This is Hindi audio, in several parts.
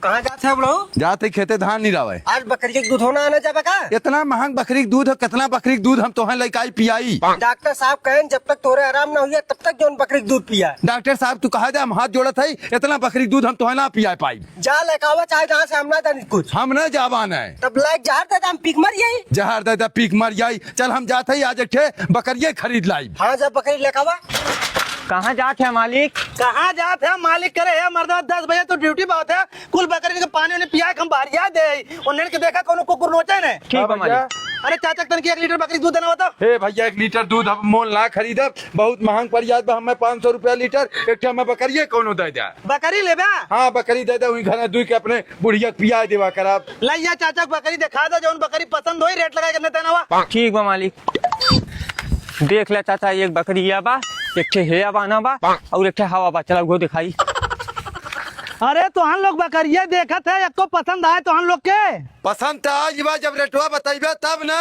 कहाँ जाते हैं बड़ो? जाते खेते धान नहीं रावे। आज बकरी के दूध होना आना जाबे का? इतना महंग बकरी के दूध है, कितना बकरी के दूध हम तो लइकाई पियाई। डॉक्टर साहब कहें जब तक तोरे आराम न हुई तब तक जोन बकरी के दूध पिया। डॉक्टर साहब तू कहा जा हम हाथ जोड़त है, इतना बकरी के दूध हम तो ना पिया पाई। जा लेकावा चाहे जहाँ से हम ना जानी कुछ। हम न जावान है। तब लाइक जहर दे हम पीक मर जाई। जहर दे पीक मर जाई। चल हम जाते ही आज एक बकरिये खरीद लाई। हाँ जब बकरी लेकावा। कहाँ जाते हैं मालिक? कहाँ जाते हैं मालिक करे है मर्दा 10 बजे तो ड्यूटी बात है। कुल बकरी के पानी ने पिया हम बाहरिया दे उन्हें के देखा कोनो कुकुर नोचे ने। ठीक है मालिक। अरे चाचा तन की 1 लीटर बकरी दूध देना होता। हे भैया 1 लीटर दूध हम मोल ना खरीदब, बहुत महंग पड़ जात बा। हमें 500 रुपया लीटर। एक हमें बकरिये कोनो दे दे। बकरी लेबे? हाँ बकरी दे दे, घर दूध के अपने बुढ़िया पिया देवा कराब। लैया चाचा बकरी दिखा दो जौन बकरी पसंद होई रेट लगा के देना हुआ। ठीक बा मालिक। देख ले चाचा, एक बकरी बा, एक ठे हेया बाना बा और एक ठे हवा बा। चला वो दिखाई। अरे तो हम लोग बकरिया देखत है, एक को पसंद आए तो हम लोग के पसंद आज बा, जब रेटवा बताइबे तब न।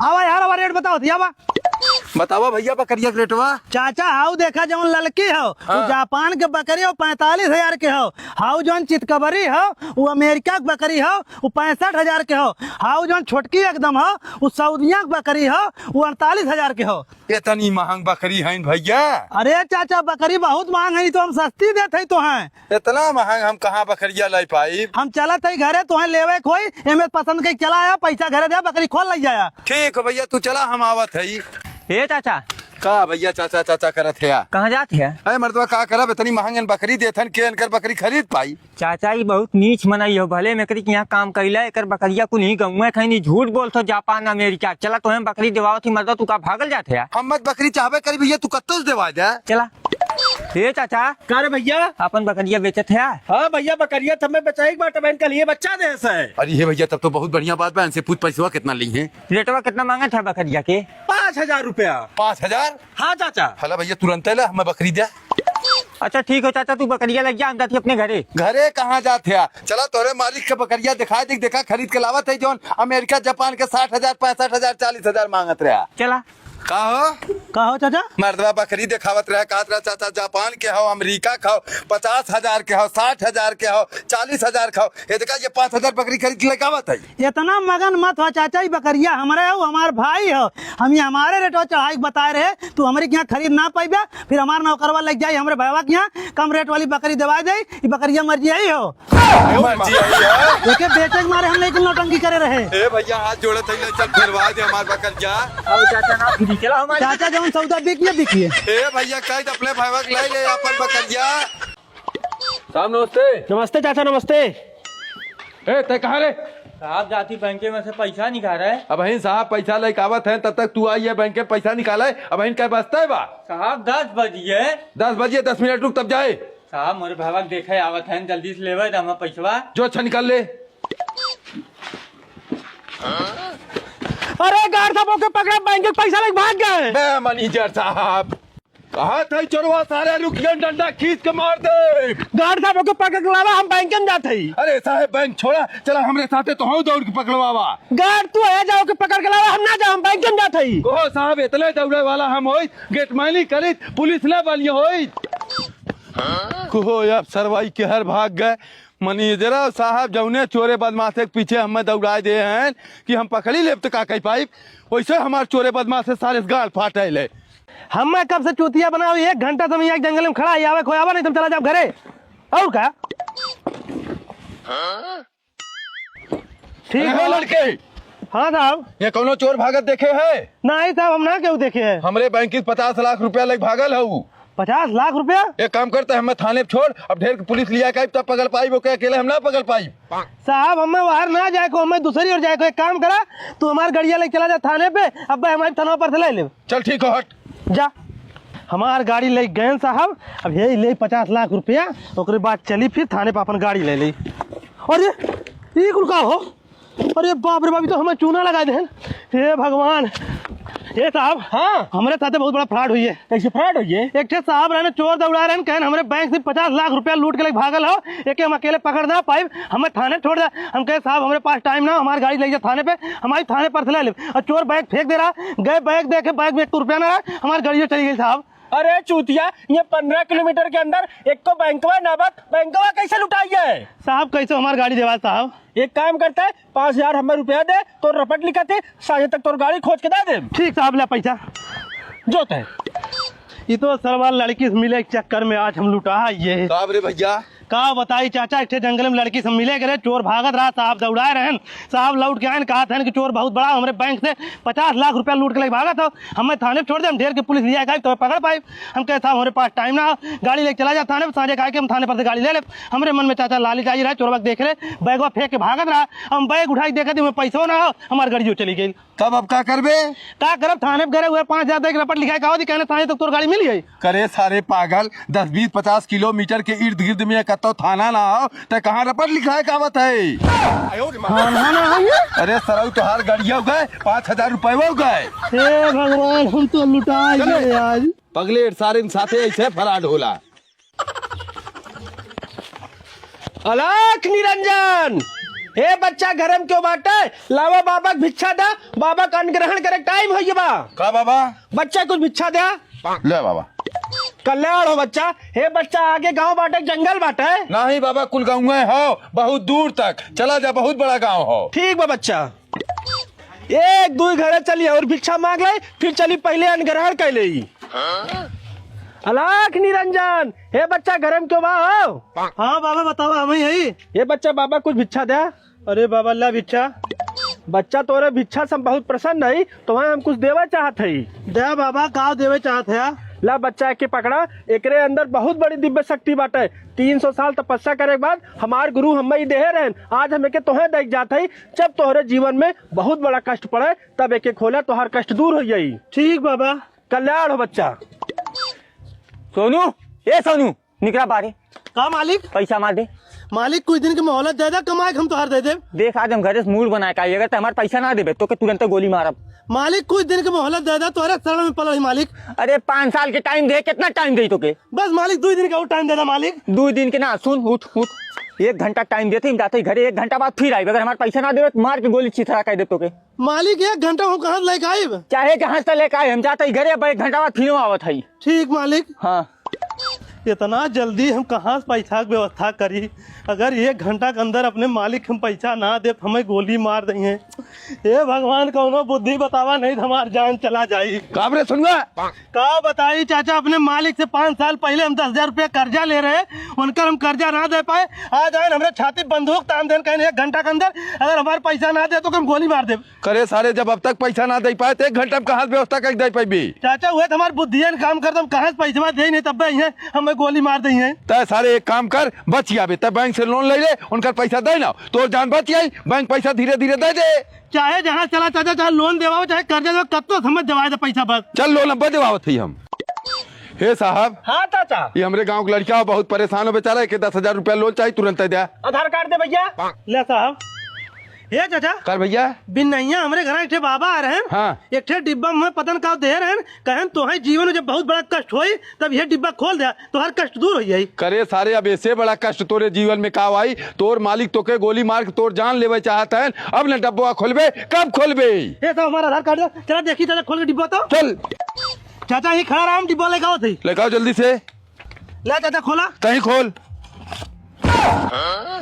आवा यार आवा रेट बताओ दिया बा। बतावा भैया बकरिया के रेटवा। चाचा हाउ देखा जौन ललकी हो वो जापान के बकरी हो 45,000 के हो। हाउ जौन चितकबरी हो वो अमेरिका के बकरी हो वो 65,000 के हो। हाउ जौन छोटकी एकदम हो वो सऊदिया के बकरी हो वो 48,000 के हो। इतनी महंग बकरी है भैया? अरे चाचा बकरी बहुत महंग है, तो हम सस्ती देते है तो हैं। इतना महंग हम कहाँ बकरिया लाई पाई। हम चला थे घरे तो लेवे कोई एमे पसंद के चला आया, पैसा घरे दे बकरी खोल ले जाया। ठीक है भैया तू चला, हम आवत है। हे चाचा का भैया चाचा चाचा करत है? कहाँ जाते हैं? अरे मर्दवा का करब, इतनी महंग बकरी देथन के इनकर बकरी खरीद पाई। चाचा ये बहुत नीच मनाई हो, भले में करी यहाँ काम कैला एक बकरिया को नहीं गंगा खैनी झूठ बोलते जापान अमेरिका। चला तो हम बकरी देवा थी मर्दा, तू का भागल जाते है? हम मत बकरी चाहबे करी भैया, तू कत्तो से देवा जा। चला। हे चाचा का रे भैया? अपन बकरिया बेचत है? हाँ भैया बकरिया तब में बचाई बात बहन का लिए बच्चा दे से। अरे ये भैया तब तो बहुत बढ़िया बात बहन से पूछ पैसा कितना ली है। रेटवा कितना मांगा था बकरिया के? 5,000 रुपया। 5,000? हाँ चाचा। हला भैया तुरंत ला हमें बकरी दे। अच्छा ठीक हो चाचा, तू बकरिया लग जा, हम जाती अपने घरे। घरे कहाँ जाते? चला तोरे मालिक के बकरिया दिखा दिख देखा खरीद के लावत है जौन अमेरिका जापान के 60,000 65,000 40,000 मांगत रहा। चला। का हो चाचा? मर्दवा बकरी दिखावत रहा, कहत रहा चाचा जापान के हो, अमेरिका खाओ, 50,000 के हो, 60,000 के हो, 40,000 खाओ। ये देखा ये 5,000 बकरी खरीद के लगावत है। इतना मगन मत हो चाचा, ये बकरिया हमारे हो, हमारे भाई हो। हम ये हमारे रेटवा चढ़ाई बताए रहे, तू हमारे यहाँ खरीद ना पाइबे, फिर हमारे नौकरवा लग जाये हमारे भाईवा के यहाँ कम रेट वाली बकरी दवा दे। ये बकरिया मर्जी आई हो, मर्जी आई है। देखे बेचे के मारे हम लेकिन नौटंकी करे रहे। ए भैया हाथ जोड़े थे, चल फिरवा दे हमार बकरिया। चाचा ना फिरी चला हमारे। चाचा जौन सौदा बिकिए। ए भैया कह अपने भाईवा के लाई ले अपन बकरिया। साहब नमस्ते। नमस्ते चाचा नमस्ते। ए ते कहाँ रे? साहब जाती बैंक में से पैसा निकाल रहे। अब हिन साहब पैसा लेके आवत है, तब तक तू आई है बैंक में पैसा निकाले। अब हिन क्या बचता है बा? साहब 10 बजिए। 10 बजे 10 मिनट रुक तब जाए। साहब मोरे भावा देखे आवत है, जल्दी से लेवे हम पैसा। जो अच्छा निकाल ले। अरे गार्ड साहब के पकड़े, बैंक के पैसा लेके भाग गए। मैं मैनेजर साहब कहा था चोरवा सारे रुकिए, डंडा खींच के मार दे। गार्ड साहब के पकड़ के लावा, हम बैंक में जाते ही। अरे साहब बैंक छोड़ा, चला हमरे साथे तो हम दौड़ के पकड़वावा। गार्ड तू है जाओ के पकड़ के लावा, हम ना जाओ, हम बैंक में जाते ही। ओहो साहब इतने दौड़े वाला हम होई, गेट माइनी करी पुलिस ले वाली होई। कोहो अब सरवाई के हर भाग गए। मैनेजर साहब जौने चोरे बदमाश के पीछे हमें दौड़ा दे हैं कि हम पकड़ी ले तो का कही पाइप, वैसे हमारे चोरे बदमाश से सारे गाल फाटे ले। हम कब से चूतिया बनाओ, 1 घंटा तुम यहाँ जंगल में खड़ा आवे कोई आवा नहीं, तुम चला जाओ घरे। और क्या ठीक है लड़के? हाँ साहब। ये कौनो चोर भागत देखे है? नहीं साहब हम ना क्यों देखे है। हमरे बैंक की 50 लाख रुपया लग भागल हूँ। 50 लाख रुपया? एक काम करते हैं हमें थाने पे छोड़, अब ढेर पुलिस लिया तब पकड़ पाई, वो क्या अकेले हम ना पकड़ पाई। साहब हमें बाहर ना जाए को, हमें दूसरी ओर जाए को। एक काम करा तू हमारे गाड़िया लेके चला जा थाने पे, अब हमारे थाना पर से ले ले। चल ठीक है हट जा। हमार गाड़ी ले गए साहब, अब यही ले 50 लाख रुपया, ओकरे बाद चली फिर थाने पे अपन गाड़ी ले ली। अरे ये रुका हो, अरे बाप रे बाप, तो हमें चूना लगा दे। हे भगवान। ये साहब हाँ हमारे साथ बहुत बड़ा फ्रॉड हुई है। कैसे फ्रॉड हुई है? एक साहब रहने चोर दौड़ा रहे, कहन हमारे बैंक से 50 लाख रुपया लूट के लेके भागल हो, एक हम अकेले पकड़ ना पाए, हमें थाने छोड़ दे। हम कहे साहब हमारे पास टाइम ना, हमारी गाड़ी ले जाए थाने पे, हमारी थाने पर से ले ले। और चोर बैग फेंक दे रहा, गए बैग देखे बैग में 1 रुपया ना रहा, हमारी गाड़ी चली गई साहब। अरे चूतिया, ये 15 किलोमीटर के अंदर एक तो बैंकवा नबत बैंकवा कैसे लुटाई है? साहब कैसे हमारी गाड़ी देवा साहब? एक काम करता है, 5,000 हमें रुपया दे तो रपट लिखा थे, साझे तक तोर गाड़ी खोज के दे दे। ठीक साहब, ले पैसा जो है ये तो सरवाल लड़की से मिले के चक्कर में आज हम लुटा ये साहब रे भैया का बताई चाचा, एक जंगल में लड़की से मिले करे, चोर भागत रहा साहब, दौड़ाए रहन साहब, लौट के आए कहा था कि चोर बहुत बड़ा हमारे बैंक से 50 लाख रुपया लूट के लेके भागा था। हमें थाने छोड़ दे, हम ढेर के पुलिस लिया गए तो पकड़ पाए। हम कहते हमारे पास टाइम ना हो, गाड़ी लेके चला जा थाने में, साझे कहा कि हम थाने पर से गाड़ी ले ले। हमारे मन में चाचा लाली चाहिए रहा, चोर देख रहे, बैगवा फेंक के भागत रहा, हम बैग उठाई देखा थी पैसा ना हो, हमारी गाड़ी जो चली गई। तब अब क्या करबे? का करब, थाने में गए हुए 5,000 रपट लिखा कहा कहने थाने तक तोर गाड़ी मिल गई। करे सारे पागल, 10, 20, 50 किलोमीटर के इर्द गिर्द में कतो थाना ना हो तो कहाँ रपट लिखा है कावत है? अरे सरऊ तोहार गाड़िया हो गए, 5,000 रुपये हो गए। हे भगवान, हम तो लुटा गए आज। पगले सारे साथे ऐसे फराड होला। अलख निरंजन, हे बच्चा घरम क्यों बाटे? लावा बाबा भिक्षा दा, बाबा का ग्रहण करे टाइम हो बा। का बाबा? बच्चा कुछ भिक्षा दे। ले बाबा। कल्याण हो बच्चा। हे बच्चा, आगे गांव बाटे जंगल बाटे? नहीं बाबा, कुल गाँव हो, बहुत दूर तक चला जा, बहुत बड़ा गाँव हो। ठीक बा बच्चा, एक दो घरे चली और भिक्षा मांग ले, फिर चली पहले अनग्रहण कर ले। अलख निरंजन, हे बच्चा घरम क्यों बा हो? हाँ बाबा बताओ, हम यही। ये बच्चा बाबा कुछ भिक्षा दे। अरे बाबा ला भिक्षा। बच्चा तोरे भिक्षा से बहुत प्रसन्न है, तो हम कुछ देवा चाहत है। दे बाबा, का देवे चाहत है? ला बच्चा के पकड़ा, एकरे अंदर बहुत बड़ी दिव्य शक्ति बाटे। 300 साल तपस्या करे के बाद हमार गुरु हमें देहे रहन, आज हमें के तोहे देख जात है। जब तोहरे जीवन में बहुत बड़ा कष्ट पड़े तब एक खोले, तोहर कष्ट दूर हो जाई। ठीक बाबा। कल्याण हो बच्चा। सोनू, ए सोनू, निकला बारे। का मालिक? पैसा मार दे। मालिक कुछ दिन की मोहलत दे दे, कमाए हम तोहर दे दे। देख आज हम घरे से मूड बनाए का, अगर हमारे पैसा ना देबे तो के तुरंत गोली मारब। मालिक कुछ दिन की मोहलत दे दे, तोहरे शरण में पड़ल मालिक। अरे 5 साल के टाइम दे, कितना टाइम दे तो के? बस मालिक 2 दिन का और टाइम दे दे मालिक। 2 दिन के ना, सुन उठ उठ, 1 घंटा टाइम देते हम जाते घरे, 1 घंटा बाद फिर आए, अगर हमारे पैसा ना देवे तो मार के गोली चिथरा कर दे तो के। मालिक 1 घंटा हम कहाँ लेके आए? चाहे जहाँ से लेके आए, हम जाते घरे, 1 घंटा बाद फिर आवत है। ठीक मालिक। हाँ, इतना जल्दी हम कहाँ से पैसा की व्यवस्था करी? अगर 1 घंटा के अंदर अपने मालिक हम पैसा ना दे तो हमें गोली मार देंगे। हे भगवान, कौनो बुद्धि बतावा, नहीं तो हमारी जान चला जाये। काबरे सुनवा का बताई चाचा, अपने मालिक से 5 साल पहले हम 10,000 रुपया कर्जा ले रहे, उनकर हम कर्जा ना दे पाए, आज आए हमारे छाती बंदूक तान देन, कहीं 1 घंटा के अंदर अगर हमारे पैसा ना दे तो हम गोली मार दे। करे सारे, जब अब तक पैसा ना दे पाए तो 1 घंटा में कहाँ से व्यवस्था कर दे पाई? चाचा हुए तो हमारे बुद्धि काम कर, हम कहाँ से पैसा दे नहीं, तब हमें गोली मार दी है। तय सारे एक काम कर, बच जाबे, तब बैंक से लोन ले ले, उनका पैसा दे ना, तो जान बच गई, बैंक पैसा धीरे धीरे दे दे। चाहे जहाँ चला चाचा, चाहे लोन देवाओ चाहे कर्जा दो, कब तो समझ जवाए दे पैसा बस। चल लोन अब देवावत ही हम। हे साहब, हाँ चाचा। ये हमारे गांव का लड़का बहुत परेशान हो बेचारा, के 10,000 रुपया लोन चाहिए, तुरंत दे। आधार कार्ड दे भैया। ले साहब। हे चाचा, कर भैया। बिन नैया हमारे घर एक बाबा आ रहे हैं। हाँ। एक डिब्बा में पतन का दे रहे हैं, कहें तोहरे जीवन में जब बहुत बड़ा कष्ट होई तब ये डिब्बा खोल दे तो हर कष्ट दूर हो जाये। करे सारे, अब ऐसे बड़ा कष्ट तोरे जीवन में का आई, तोर मालिक तोके गोली मार के तोर जान लेवे चाहता है, अब न डब्बा खोलबे, कब खोलबे? ये तो हमारा आधार कार्ड चला देखी चाचा, खोल के डिब्बा तो। चल चाचा ये खड़ा राम, डिब्बा लेके आओ थी। लेके आओ जल्दी से। ले चाचा खोला। कहीं खोल।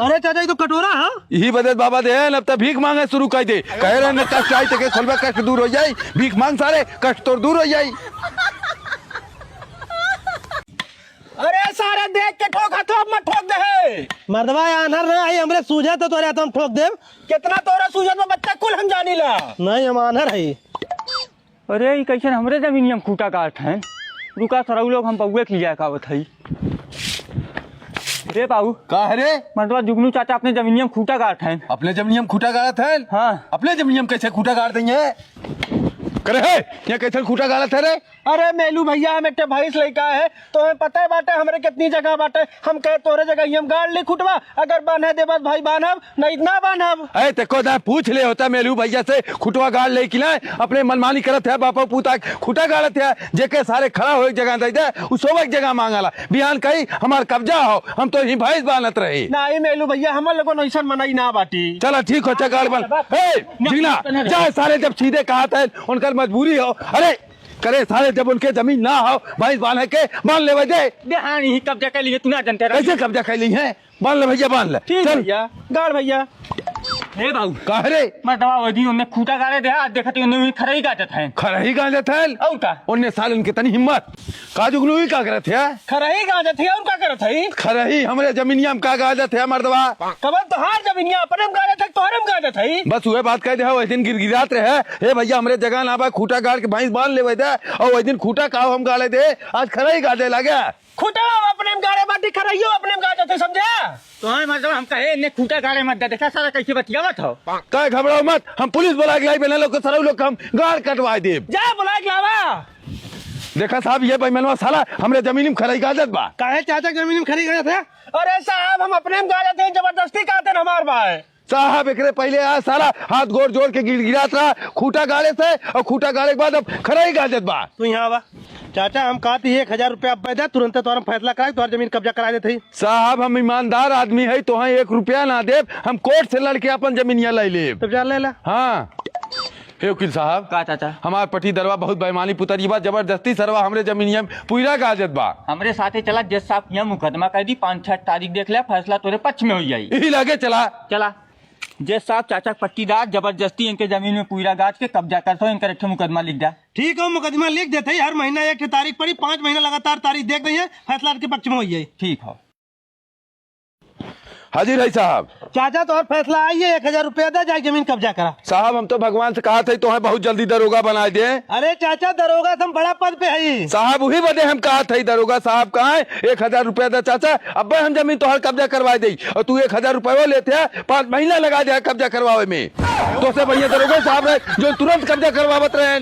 अरे चाचा ये तो कटोरा है। यही बदल बाबा दे, अब तक भीख मांगे शुरू कर दे, कह रहे न कष्ट आई तो खोलबे, कष्ट दूर हो जाये, भीख मांग सारे, कष्ट तो दूर हो जाये। अरे सारे देख के ठोक, हाथों मत ठोक दे। मर्दवा आनर नहीं आई, हमरे सूझे तो तोरे हम ठोक दे। कितना तोरा सूझत में बच्चा, कुल हम जानी ला। नहीं हम आनर है। अरे ये कैसे हमरे जमीनिया में खूटा काट है? रुका सरऊ लोग, हम पौए के लिया कावत है। रे बाबू, का है रे? मतलब जुगनू चाचा अपने जमीनिया में खूटा काट है। अपने जमीनियम खूटा गाड़त है? हाँ। अपने जमीनियम कैसे खूटा गाड़ देंगे? करे है यहाँ कैसे खूटा गाड़त है रे? अरे मेलू भैया, हम एक भैंस लेके आए है, तो हमें पता है बाटे हमारे कितनी जगह बाटे, हम कहे तोरे जगह हम गाड़ ले खुटवा, अगर बांधे दे बस भाई बांधब, नहीं ना बांधब। अरे तेको ना पूछ ले होता मेलू भैया से, खुटवा गाड़ ले कि ना, अपने मनमानी करत है, बापा पूता खुटा गाड़त है, जेके सारे खड़ा हो एक जगह दे दे, उस एक जगह मांगला, बिहान कही हमार कब्जा हो, हम तो ही भैंस बांधत रहे। नहीं मेलू भैया, हम लोगों ने ऐसा मनाई ना बाटी। चला ठीक हो, गाड़ बन। जीना जाए सारे, जब सीधे कहा था उनका मजबूरी हो। अरे करे सारे जब उनके जमीन ना हो भाई बांध के बांध ले दे। हाँ नहीं कब्जा कर लिए तू ना जानते रह। कैसे कब्जा कर ली है? बांध ले भैया बांध ले। ठीक चल भैया गाड़ भैया। हे बाबू कह रे मैं दवा वही उन्हें खूटा गाड़े दे आज देखते उन्हें खरई गाजत है। खरही गांजे थे और का उन्ने साल उनके तनी हिम्मत काजुगलू ही का करे थे। खरही गाजत थे और का करत है? खरही हमरे जमीनिया में का गाजे थे मर्दवा। कबल तोहार जमीनिया अपने में गाजत है तोहरे में गाजत है? बस वह बात कह दे वही दिन गिरगिरात रहे हे भैया हमरे जगह ना बा खूटा गाड़ के भैंस बांध ले दे और वही दिन खूटा काव हम गाड़े दे आज खरही गाजे लगे। खुटा अपने में गाड़े बाटी खरहियो अपने में गाजत है समझे? तो हमें मतलब हम कहे इन्हें खूटा गाड़े मत दे देखा सारा कैसे बतियावत हो। काय घबराओ मत हम पुलिस बुला के लाई बना लोग को सारे लोग हम गाड़ कटवा दे। जा बुला के लावा। देखा साहब ये बेईमानवा साला हमरे जमीन में खरही गाजत बा। काहे चाचा जमीन में खड़ी गए थे? अरे साहब हम अपने में गाजत है जबरदस्ती कहते हैं हमार भाई। साहब एकरे पहले आ सारा हाथ गोड़ जोड़ के गिरगिरात रहा खूटा गाड़े से और खूटा गाड़े के बाद अब खरही गाजत बा। तू यहाँ आवा चाचा हम कहती 1000 रुपया अब दे तुरंत तोहरा फैसला कराए तोहर जमीन कब्जा करा देते। साहब हम ईमानदार आदमी है तो 1 रुपया ना दे हम कोर्ट से लड़के अपन जमीनिया ले ले। तब जा ले ला। हाँ हे वकील साहब का चाचा हमार पटी दरवा बहुत बेईमानी पुतरी बा जबरदस्ती सरवा हमरे जमीनिया में पूरा गाजत बा। हमरे साथे चला जज साहब यहाँ मुकदमा कर दी 5-6 तारीख देख ले फैसला तोरे पक्ष में हो जाये। यही लगे चला चला जज साहब चाचा पट्टीदार जबरदस्ती इनके जमीन में पूरा गाज के कब्जा करते हो इनका मुकदमा लिख दिया। ठीक है मुकदमा लिख देते हर महीना 1 तारीख पड़ी 5 महीना लगातार तारीख देख रही है फैसला के पक्ष में हो जाए। ठीक है हाजिर है साहब। चाचा तो और फैसला आई है 1000 रुपया दे जाए जमीन कब्जा करा। साहब हम तो भगवान से कहा था तो बहुत जल्दी दरोगा बना दे। अरे चाचा दरोगा तुम बड़ा पद पे है। साहब वही बदे हम कहा था दरोगा साहब कहा है 1000 रुपया दे चाचा अब हम जमीन तो हर कब्जा करवा दे और तू 1000 रुपया लेते है 5 महीना लगा दिया कब्जा करवावे में तो से भैया दरोगा साहब है जो तुरंत कब्जा करवावत रहे।